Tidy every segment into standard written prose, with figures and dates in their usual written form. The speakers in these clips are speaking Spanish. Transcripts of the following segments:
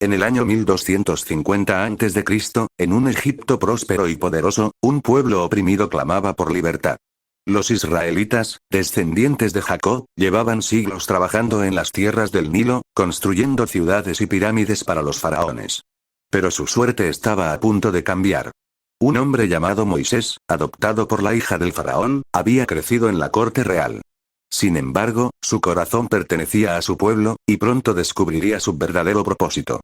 En el año 1250 a.C., en un Egipto próspero y poderoso, un pueblo oprimido clamaba por libertad. Los israelitas, descendientes de Jacob, llevaban siglos trabajando en las tierras del Nilo, construyendo ciudades y pirámides para los faraones. Pero su suerte estaba a punto de cambiar. Un hombre llamado Moisés, adoptado por la hija del faraón, había crecido en la corte real. Sin embargo, su corazón pertenecía a su pueblo, y pronto descubriría su verdadero propósito.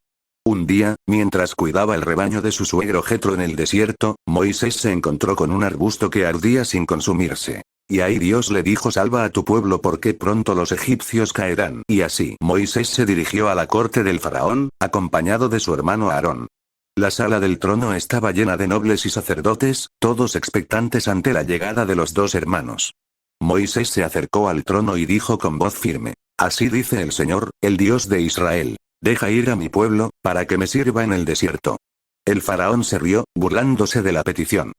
Un día, mientras cuidaba el rebaño de su suegro Jetro en el desierto, Moisés se encontró con un arbusto que ardía sin consumirse. Y ahí Dios le dijo: salva a tu pueblo porque pronto los egipcios caerán. Y así, Moisés se dirigió a la corte del faraón, acompañado de su hermano Aarón. La sala del trono estaba llena de nobles y sacerdotes, todos expectantes ante la llegada de los dos hermanos. Moisés se acercó al trono y dijo con voz firme: así dice el Señor, el Dios de Israel. Deja ir a mi pueblo, para que me sirva en el desierto. El faraón se rió, burlándose de la petición.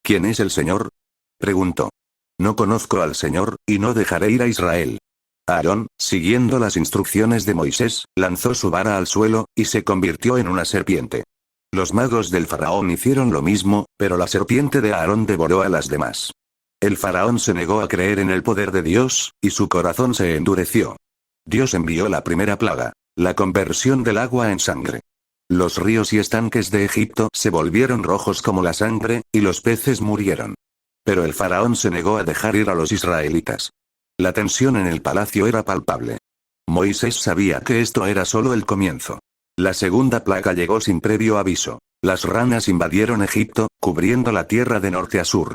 ¿Quién es el Señor?, preguntó. No conozco al Señor, y no dejaré ir a Israel. Aarón, siguiendo las instrucciones de Moisés, lanzó su vara al suelo, y se convirtió en una serpiente. Los magos del faraón hicieron lo mismo, pero la serpiente de Aarón devoró a las demás. El faraón se negó a creer en el poder de Dios, y su corazón se endureció. Dios envió la primera plaga: la conversión del agua en sangre. Los ríos y estanques de Egipto se volvieron rojos como la sangre, y los peces murieron. Pero el faraón se negó a dejar ir a los israelitas. La tensión en el palacio era palpable. Moisés sabía que esto era solo el comienzo. La segunda plaga llegó sin previo aviso. Las ranas invadieron Egipto, cubriendo la tierra de norte a sur.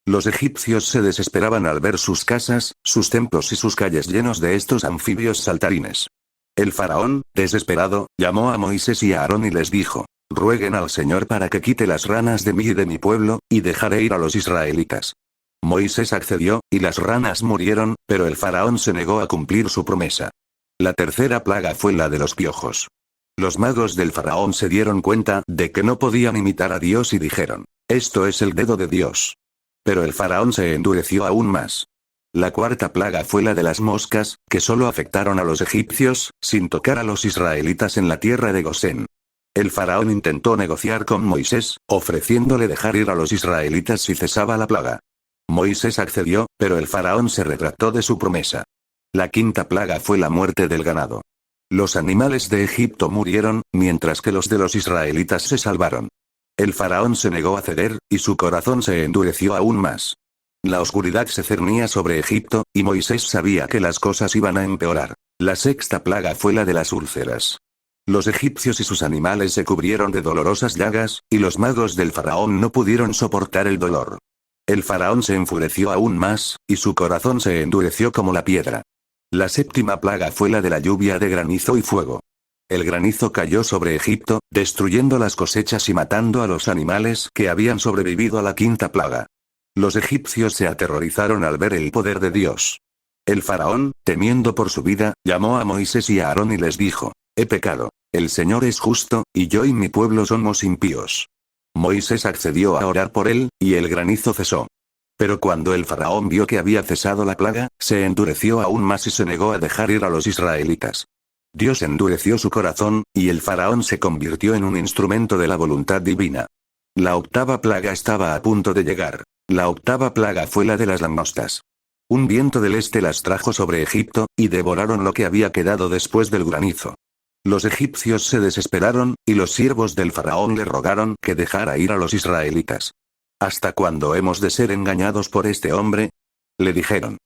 Los egipcios se desesperaban al ver sus casas, sus templos y sus calles llenos de estos anfibios saltarines. El faraón, desesperado, llamó a Moisés y a Aarón y les dijo: rueguen al Señor para que quite las ranas de mí y de mi pueblo, y dejaré ir a los israelitas. Moisés accedió, y las ranas murieron, pero el faraón se negó a cumplir su promesa. La tercera plaga fue la de los piojos. Los magos del faraón se dieron cuenta de que no podían imitar a Dios y dijeron: esto es el dedo de Dios. Pero el faraón se endureció aún más. La cuarta plaga fue la de las moscas, que solo afectaron a los egipcios, sin tocar a los israelitas en la tierra de Gosén. El faraón intentó negociar con Moisés, ofreciéndole dejar ir a los israelitas si cesaba la plaga. Moisés accedió, pero el faraón se retractó de su promesa. La quinta plaga fue la muerte del ganado. Los animales de Egipto murieron, mientras que los de los israelitas se salvaron. El faraón se negó a ceder, y su corazón se endureció aún más. La oscuridad se cernía sobre Egipto, y Moisés sabía que las cosas iban a empeorar. La sexta plaga fue la de las úlceras. Los egipcios y sus animales se cubrieron de dolorosas llagas, y los magos del faraón no pudieron soportar el dolor. El faraón se enfureció aún más, y su corazón se endureció como la piedra. La séptima plaga fue la de la lluvia de granizo y fuego. El granizo cayó sobre Egipto, destruyendo las cosechas y matando a los animales que habían sobrevivido a la quinta plaga. Los egipcios se aterrorizaron al ver el poder de Dios. El faraón, temiendo por su vida, llamó a Moisés y a Aarón y les dijo: he pecado. El Señor es justo, y yo y mi pueblo somos impíos. Moisés accedió a orar por él, y el granizo cesó. Pero cuando el faraón vio que había cesado la plaga, se endureció aún más y se negó a dejar ir a los israelitas. Dios endureció su corazón, y el faraón se convirtió en un instrumento de la voluntad divina. La octava plaga estaba a punto de llegar. La octava plaga fue la de las langostas. Un viento del este las trajo sobre Egipto, y devoraron lo que había quedado después del granizo. Los egipcios se desesperaron, y los siervos del faraón le rogaron que dejara ir a los israelitas. ¿Hasta cuándo hemos de ser engañados por este hombre?, le dijeron.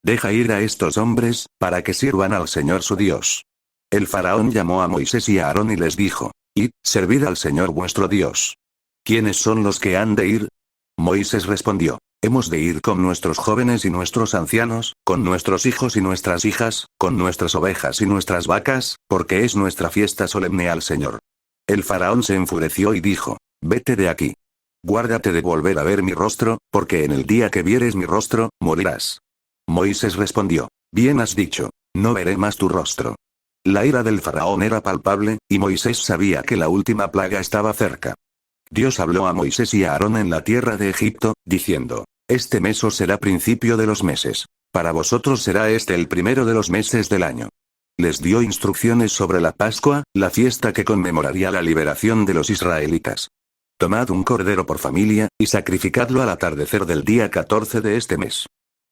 Deja ir a estos hombres, para que sirvan al Señor su Dios. El faraón llamó a Moisés y a Aarón y les dijo: id, servid al Señor vuestro Dios. ¿Quiénes son los que han de ir? Moisés respondió: hemos de ir con nuestros jóvenes y nuestros ancianos, con nuestros hijos y nuestras hijas, con nuestras ovejas y nuestras vacas, porque es nuestra fiesta solemne al Señor. El faraón se enfureció y dijo: vete de aquí. Guárdate de volver a ver mi rostro, porque en el día que vieres mi rostro, morirás. Moisés respondió: bien has dicho, no veré más tu rostro. La ira del faraón era palpable, y Moisés sabía que la última plaga estaba cerca. Dios habló a Moisés y a Aarón en la tierra de Egipto, diciendo: este mes os será principio de los meses. Para vosotros será este el primero de los meses del año. Les dio instrucciones sobre la Pascua, la fiesta que conmemoraría la liberación de los israelitas. Tomad un cordero por familia, y sacrificadlo al atardecer del día 14 de este mes.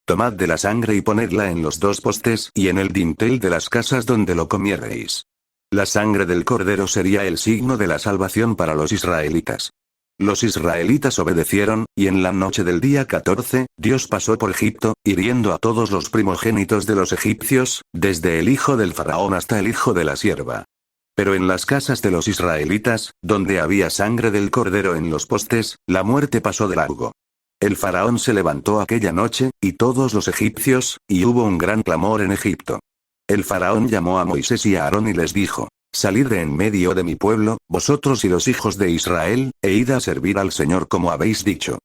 Tomad de la sangre y ponedla en los dos postes y en el dintel de las casas donde lo comiereis. La sangre del cordero sería el signo de la salvación para los israelitas. Los israelitas obedecieron, y en la noche del día 14, Dios pasó por Egipto, hiriendo a todos los primogénitos de los egipcios, desde el hijo del faraón hasta el hijo de la sierva. Pero en las casas de los israelitas, donde había sangre del cordero en los postes, la muerte pasó de largo. El faraón se levantó aquella noche, y todos los egipcios, y hubo un gran clamor en Egipto. El faraón llamó a Moisés y a Aarón y les dijo: Salid de en medio de mi pueblo, vosotros y los hijos de Israel, e id a servir al Señor como habéis dicho.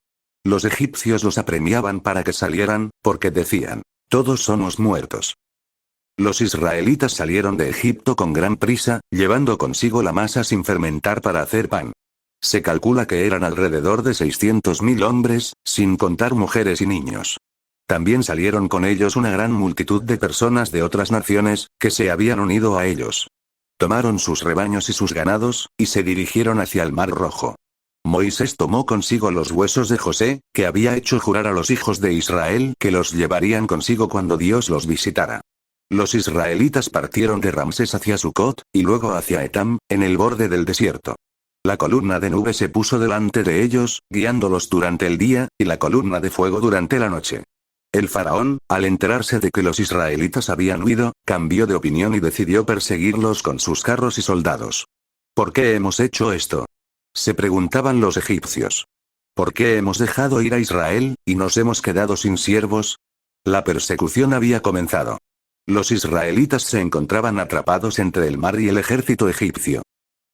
Los egipcios los apremiaban para que salieran, porque decían: todos somos muertos. Los israelitas salieron de Egipto con gran prisa, llevando consigo la masa sin fermentar para hacer pan. Se calcula que eran alrededor de 600.000 hombres, sin contar mujeres y niños. También salieron con ellos una gran multitud de personas de otras naciones, que se habían unido a ellos. Tomaron sus rebaños y sus ganados, y se dirigieron hacia el Mar Rojo. Moisés tomó consigo los huesos de José, que había hecho jurar a los hijos de Israel que los llevarían consigo cuando Dios los visitara. Los israelitas partieron de Ramsés hacia Sucot, y luego hacia Etam, en el borde del desierto. La columna de nube se puso delante de ellos, guiándolos durante el día, y la columna de fuego durante la noche. El faraón, al enterarse de que los israelitas habían huido, cambió de opinión y decidió perseguirlos con sus carros y soldados. ¿Por qué hemos hecho esto?, se preguntaban los egipcios. ¿Por qué hemos dejado ir a Israel, y nos hemos quedado sin siervos? La persecución había comenzado. Los israelitas se encontraban atrapados entre el mar y el ejército egipcio.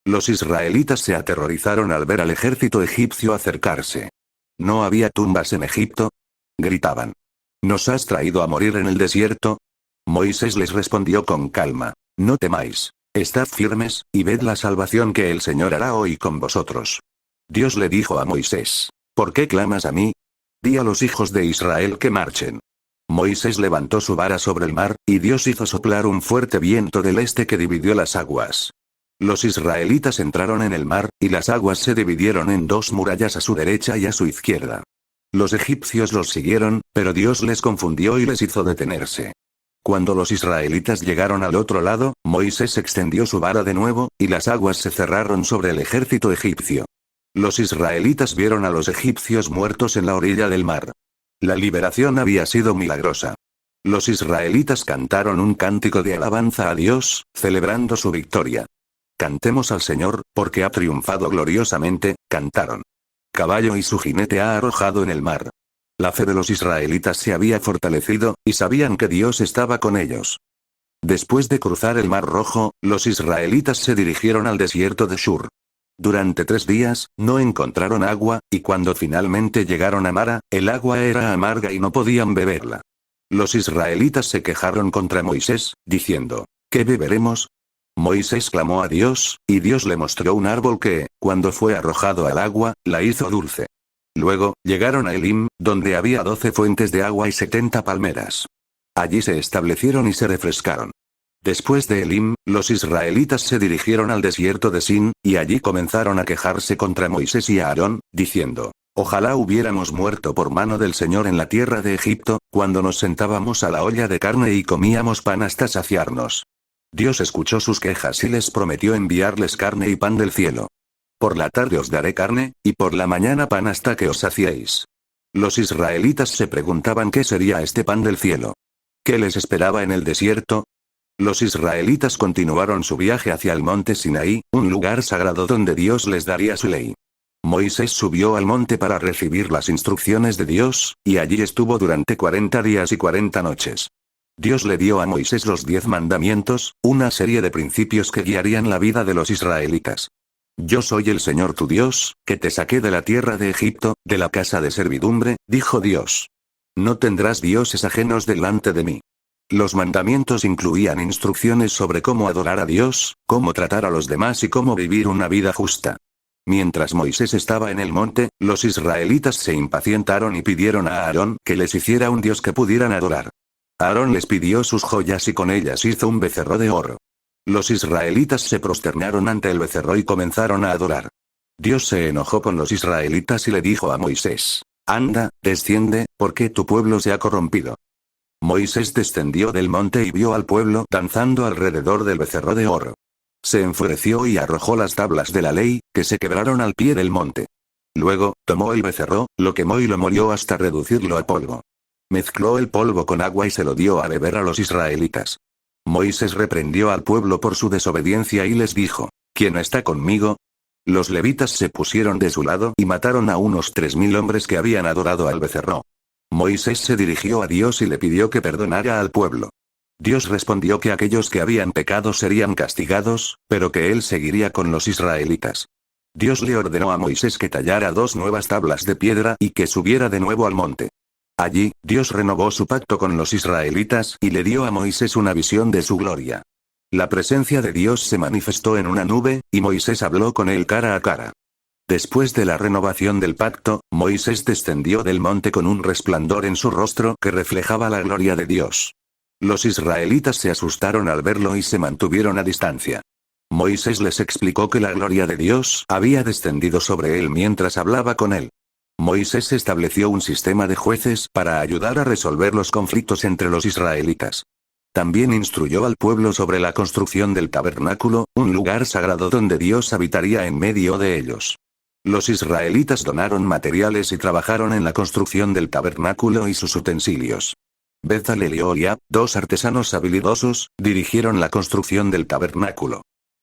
Los israelitas se aterrorizaron al ver al ejército egipcio acercarse. ¿No había tumbas en Egipto?, gritaban. ¿Nos has traído a morir en el desierto? Moisés les respondió con calma: no temáis. Estad firmes, y ved la salvación que el Señor hará hoy con vosotros. Dios le dijo a Moisés: ¿por qué clamas a mí? Di a los hijos de Israel que marchen. Moisés levantó su vara sobre el mar, y Dios hizo soplar un fuerte viento del este que dividió las aguas. Los israelitas entraron en el mar, y las aguas se dividieron en dos murallas a su derecha y a su izquierda. Los egipcios los siguieron, pero Dios les confundió y les hizo detenerse. Cuando los israelitas llegaron al otro lado, Moisés extendió su vara de nuevo, y las aguas se cerraron sobre el ejército egipcio. Los israelitas vieron a los egipcios muertos en la orilla del mar. La liberación había sido milagrosa. Los israelitas cantaron un cántico de alabanza a Dios, celebrando su victoria. Cantemos al Señor, porque ha triunfado gloriosamente, cantaron. Caballo y su jinete ha arrojado en el mar. La fe de los israelitas se había fortalecido, y sabían que Dios estaba con ellos. Después de cruzar el Mar Rojo, los israelitas se dirigieron al desierto de Shur. Durante 3 días, no encontraron agua, y cuando finalmente llegaron a Mara, el agua era amarga y no podían beberla. Los israelitas se quejaron contra Moisés, diciendo: ¿qué beberemos? Moisés clamó a Dios, y Dios le mostró un árbol que, cuando fue arrojado al agua, la hizo dulce. Luego, llegaron a Elim, donde había 12 fuentes de agua y 70 palmeras. Allí se establecieron y se refrescaron. Después de Elim, los israelitas se dirigieron al desierto de Sin, y allí comenzaron a quejarse contra Moisés y Aarón, diciendo: ojalá hubiéramos muerto por mano del Señor en la tierra de Egipto, cuando nos sentábamos a la olla de carne y comíamos pan hasta saciarnos. Dios escuchó sus quejas y les prometió enviarles carne y pan del cielo. Por la tarde os daré carne, y por la mañana pan hasta que os saciéis. Los israelitas se preguntaban qué sería este pan del cielo. ¿Qué les esperaba en el desierto? Los israelitas continuaron su viaje hacia el monte Sinaí, un lugar sagrado donde Dios les daría su ley. Moisés subió al monte para recibir las instrucciones de Dios, y allí estuvo durante 40 días y 40 noches. Dios le dio a Moisés los 10 mandamientos, una serie de principios que guiarían la vida de los israelitas. Yo soy el Señor tu Dios, que te saqué de la tierra de Egipto, de la casa de servidumbre, dijo Dios. No tendrás dioses ajenos delante de mí. Los mandamientos incluían instrucciones sobre cómo adorar a Dios, cómo tratar a los demás y cómo vivir una vida justa. Mientras Moisés estaba en el monte, los israelitas se impacientaron y pidieron a Aarón que les hiciera un Dios que pudieran adorar. Aarón les pidió sus joyas y con ellas hizo un becerro de oro. Los israelitas se prosternaron ante el becerro y comenzaron a adorar. Dios se enojó con los israelitas y le dijo a Moisés: Anda, desciende, porque tu pueblo se ha corrompido. Moisés descendió del monte y vio al pueblo danzando alrededor del becerro de oro. Se enfureció y arrojó las tablas de la ley, que se quebraron al pie del monte. Luego, tomó el becerro, lo quemó y lo molió hasta reducirlo a polvo. Mezcló el polvo con agua y se lo dio a beber a los israelitas. Moisés reprendió al pueblo por su desobediencia y les dijo: ¿Quién está conmigo? Los levitas se pusieron de su lado y mataron a unos 3000 hombres que habían adorado al becerro. Moisés se dirigió a Dios y le pidió que perdonara al pueblo. Dios respondió que aquellos que habían pecado serían castigados, pero que él seguiría con los israelitas. Dios le ordenó a Moisés que tallara 2 nuevas tablas de piedra y que subiera de nuevo al monte. Allí, Dios renovó su pacto con los israelitas y le dio a Moisés una visión de su gloria. La presencia de Dios se manifestó en una nube, y Moisés habló con él cara a cara. Después de la renovación del pacto, Moisés descendió del monte con un resplandor en su rostro que reflejaba la gloria de Dios. Los israelitas se asustaron al verlo y se mantuvieron a distancia. Moisés les explicó que la gloria de Dios había descendido sobre él mientras hablaba con él. Moisés estableció un sistema de jueces para ayudar a resolver los conflictos entre los israelitas. También instruyó al pueblo sobre la construcción del tabernáculo, un lugar sagrado donde Dios habitaría en medio de ellos. Los israelitas donaron materiales y trabajaron en la construcción del tabernáculo y sus utensilios. Bezalel y Oholiab, 2 artesanos habilidosos, dirigieron la construcción del tabernáculo.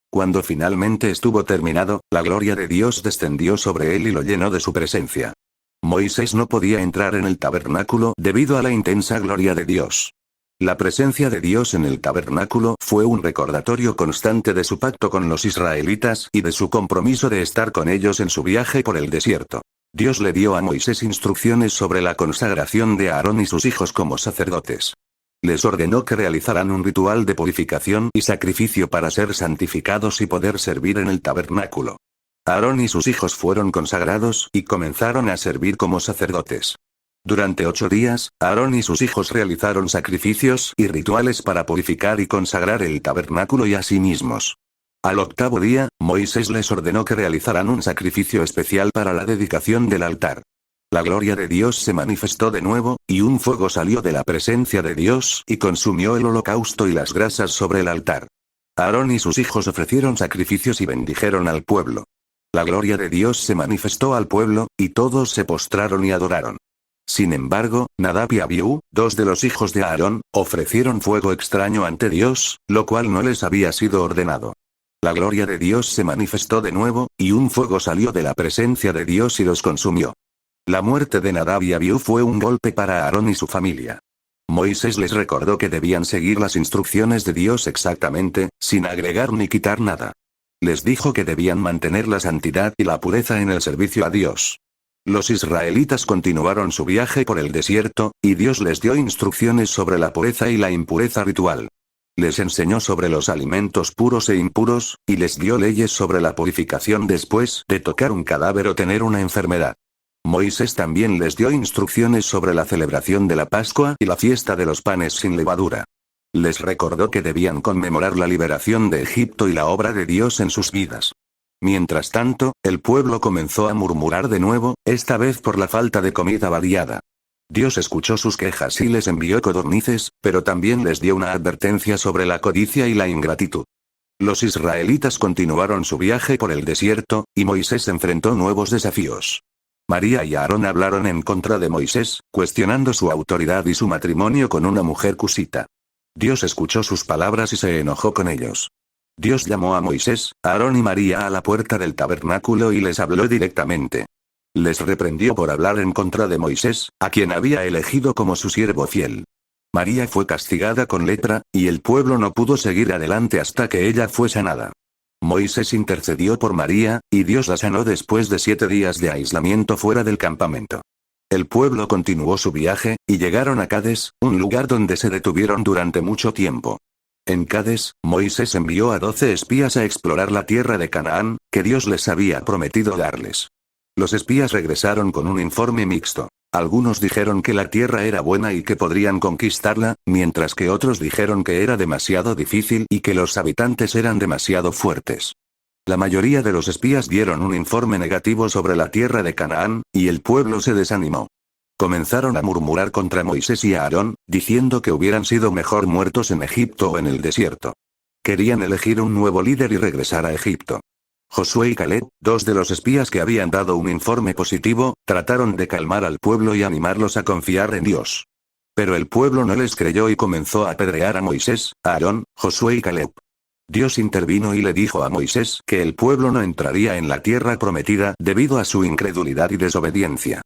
Cuando finalmente estuvo terminado, la gloria de Dios descendió sobre él y lo llenó de su presencia. Moisés no podía entrar en el tabernáculo debido a la intensa gloria de Dios. La presencia de Dios en el tabernáculo fue un recordatorio constante de su pacto con los israelitas y de su compromiso de estar con ellos en su viaje por el desierto. Dios le dio a Moisés instrucciones sobre la consagración de Aarón y sus hijos como sacerdotes. Les ordenó que realizaran un ritual de purificación y sacrificio para ser santificados y poder servir en el tabernáculo. Aarón y sus hijos fueron consagrados y comenzaron a servir como sacerdotes. Durante 8 días, Aarón y sus hijos realizaron sacrificios y rituales para purificar y consagrar el tabernáculo y a sí mismos. Al 8º día, Moisés les ordenó que realizaran un sacrificio especial para la dedicación del altar. La gloria de Dios se manifestó de nuevo, y un fuego salió de la presencia de Dios y consumió el holocausto y las grasas sobre el altar. Aarón y sus hijos ofrecieron sacrificios y bendijeron al pueblo. La gloria de Dios se manifestó al pueblo, y todos se postraron y adoraron. Sin embargo, Nadab y Abiú, 2 de los hijos de Aarón, ofrecieron fuego extraño ante Dios, lo cual no les había sido ordenado. La gloria de Dios se manifestó de nuevo, y un fuego salió de la presencia de Dios y los consumió. La muerte de Nadab y Abiú fue un golpe para Aarón y su familia. Moisés les recordó que debían seguir las instrucciones de Dios exactamente, sin agregar ni quitar nada. Les dijo que debían mantener la santidad y la pureza en el servicio a Dios. Los israelitas continuaron su viaje por el desierto, y Dios les dio instrucciones sobre la pureza y la impureza ritual. Les enseñó sobre los alimentos puros e impuros, y les dio leyes sobre la purificación después de tocar un cadáver o tener una enfermedad. Moisés también les dio instrucciones sobre la celebración de la Pascua y la fiesta de los panes sin levadura. Les recordó que debían conmemorar la liberación de Egipto y la obra de Dios en sus vidas. Mientras tanto, el pueblo comenzó a murmurar de nuevo, esta vez por la falta de comida variada. Dios escuchó sus quejas y les envió codornices, pero también les dio una advertencia sobre la codicia y la ingratitud. Los israelitas continuaron su viaje por el desierto, y Moisés enfrentó nuevos desafíos. María y Aarón hablaron en contra de Moisés, cuestionando su autoridad y su matrimonio con una mujer cusita. Dios escuchó sus palabras y se enojó con ellos. Dios llamó a Moisés, Aarón y María a la puerta del tabernáculo y les habló directamente. Les reprendió por hablar en contra de Moisés, a quien había elegido como su siervo fiel. María fue castigada con lepra, y el pueblo no pudo seguir adelante hasta que ella fue sanada. Moisés intercedió por María, y Dios la sanó después de 7 días de aislamiento fuera del campamento. El pueblo continuó su viaje, y llegaron a Cades, un lugar donde se detuvieron durante mucho tiempo. En Cades, Moisés envió a 12 espías a explorar la tierra de Canaán, que Dios les había prometido darles. Los espías regresaron con un informe mixto. Algunos dijeron que la tierra era buena y que podrían conquistarla, mientras que otros dijeron que era demasiado difícil y que los habitantes eran demasiado fuertes. La mayoría de los espías dieron un informe negativo sobre la tierra de Canaán, y el pueblo se desanimó. Comenzaron a murmurar contra Moisés y Aarón, diciendo que hubieran sido mejor muertos en Egipto o en el desierto. Querían elegir un nuevo líder y regresar a Egipto. Josué y Caleb, dos de los espías que habían dado un informe positivo, trataron de calmar al pueblo y animarlos a confiar en Dios. Pero el pueblo no les creyó y comenzó a apedrear a Moisés, Aarón, Josué y Caleb. Dios intervino y le dijo a Moisés que el pueblo no entraría en la tierra prometida debido a su incredulidad y desobediencia.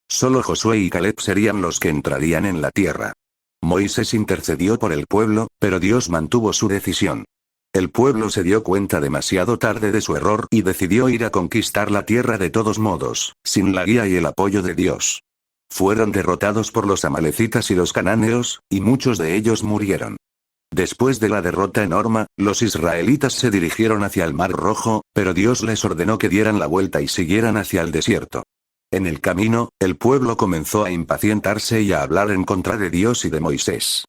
Solo Josué y Caleb serían los que entrarían en la tierra. Moisés intercedió por el pueblo, pero Dios mantuvo su decisión. El pueblo se dio cuenta demasiado tarde de su error y decidió ir a conquistar la tierra de todos modos, sin la guía y el apoyo de Dios. Fueron derrotados por los amalecitas y los cananeos, y muchos de ellos murieron. Después de la derrota en Horma, los israelitas se dirigieron hacia el Mar Rojo, pero Dios les ordenó que dieran la vuelta y siguieran hacia el desierto. En el camino, el pueblo comenzó a impacientarse y a hablar en contra de Dios y de Moisés.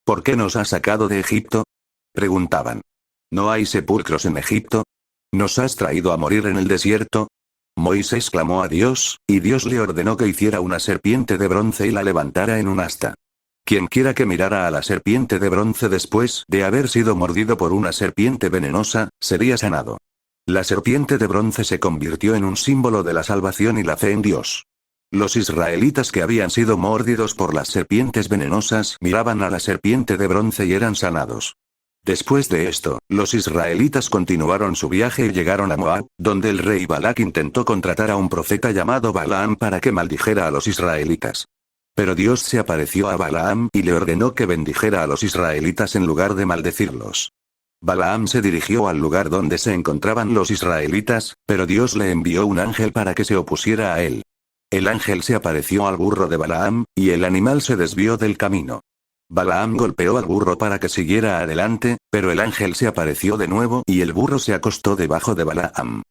¿Por qué nos ha sacado de Egipto?, preguntaban. ¿No hay sepulcros en Egipto? ¿Nos has traído a morir en el desierto? Moisés clamó a Dios, y Dios le ordenó que hiciera una serpiente de bronce y la levantara en un asta. Quien quiera que mirara a la serpiente de bronce después de haber sido mordido por una serpiente venenosa, sería sanado. La serpiente de bronce se convirtió en un símbolo de la salvación y la fe en Dios. Los israelitas que habían sido mordidos por las serpientes venenosas miraban a la serpiente de bronce y eran sanados. Después de esto, los israelitas continuaron su viaje y llegaron a Moab, donde el rey Balac intentó contratar a un profeta llamado Balaam para que maldijera a los israelitas. Pero Dios se apareció a Balaam y le ordenó que bendijera a los israelitas en lugar de maldecirlos. Balaam se dirigió al lugar donde se encontraban los israelitas, pero Dios le envió un ángel para que se opusiera a él. El ángel se apareció al burro de Balaam, y el animal se desvió del camino. Balaam golpeó al burro para que siguiera adelante, pero el ángel se apareció de nuevo y el burro se acostó debajo de Balaam.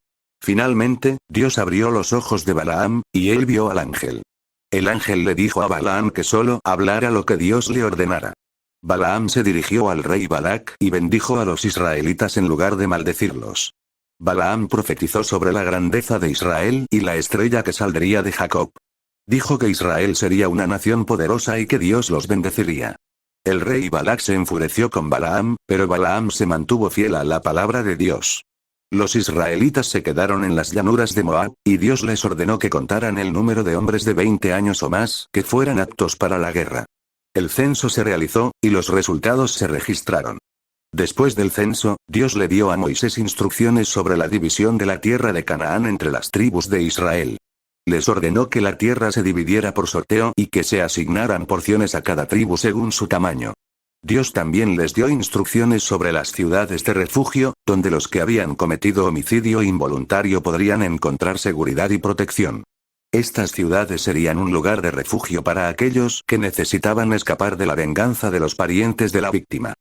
Finalmente, Dios abrió los ojos de Balaam, y él vio al ángel. El ángel le dijo a Balaam que solo hablara lo que Dios le ordenara. Balaam se dirigió al rey Balac y bendijo a los israelitas en lugar de maldecirlos. Balaam profetizó sobre la grandeza de Israel y la estrella que saldría de Jacob. Dijo que Israel sería una nación poderosa y que Dios los bendeciría. El rey Balac se enfureció con Balaam, pero Balaam se mantuvo fiel a la palabra de Dios. Los israelitas se quedaron en las llanuras de Moab, y Dios les ordenó que contaran el número de hombres de 20 años o más que fueran aptos para la guerra. El censo se realizó, y los resultados se registraron. Después del censo, Dios le dio a Moisés instrucciones sobre la división de la tierra de Canaán entre las tribus de Israel. Les ordenó que la tierra se dividiera por sorteo y que se asignaran porciones a cada tribu según su tamaño. Dios también les dio instrucciones sobre las ciudades de refugio, donde los que habían cometido homicidio involuntario podrían encontrar seguridad y protección. Estas ciudades serían un lugar de refugio para aquellos que necesitaban escapar de la venganza de los parientes de la víctima.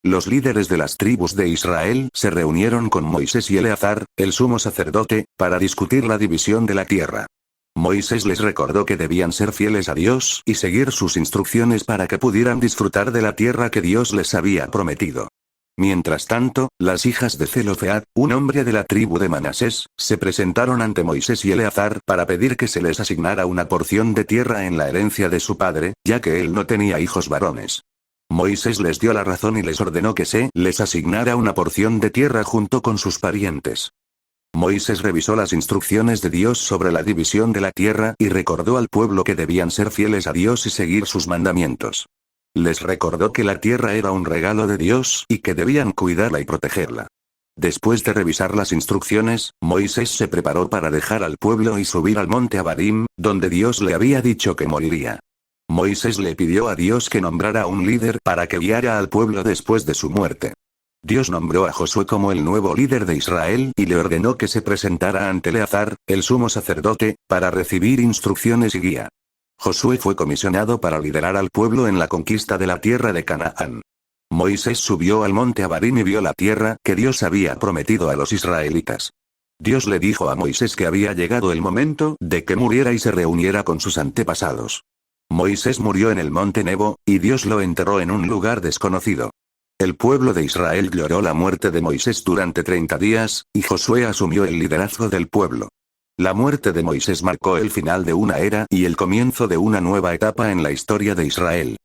Los líderes de las tribus de Israel se reunieron con Moisés y Eleazar, el sumo sacerdote, para discutir la división de la tierra. Moisés les recordó que debían ser fieles a Dios y seguir sus instrucciones para que pudieran disfrutar de la tierra que Dios les había prometido. Mientras tanto, las hijas de Zelofead, un hombre de la tribu de Manasés, se presentaron ante Moisés y Eleazar para pedir que se les asignara una porción de tierra en la herencia de su padre, ya que él no tenía hijos varones. Moisés les dio la razón y les ordenó que se les asignara una porción de tierra junto con sus parientes. Moisés revisó las instrucciones de Dios sobre la división de la tierra y recordó al pueblo que debían ser fieles a Dios y seguir sus mandamientos. Les recordó que la tierra era un regalo de Dios y que debían cuidarla y protegerla. Después de revisar las instrucciones, Moisés se preparó para dejar al pueblo y subir al monte Abarim, donde Dios le había dicho que moriría. Moisés le pidió a Dios que nombrara un líder para que guiara al pueblo después de su muerte. Dios nombró a Josué como el nuevo líder de Israel y le ordenó que se presentara ante Eleazar, el sumo sacerdote, para recibir instrucciones y guía. Josué fue comisionado para liderar al pueblo en la conquista de la tierra de Canaán. Moisés subió al monte Abarim y vio la tierra que Dios había prometido a los israelitas. Dios le dijo a Moisés que había llegado el momento de que muriera y se reuniera con sus antepasados. Moisés murió en el monte Nebo, y Dios lo enterró en un lugar desconocido. El pueblo de Israel lloró la muerte de Moisés durante 30 días, y Josué asumió el liderazgo del pueblo. La muerte de Moisés marcó el final de una era y el comienzo de una nueva etapa en la historia de Israel.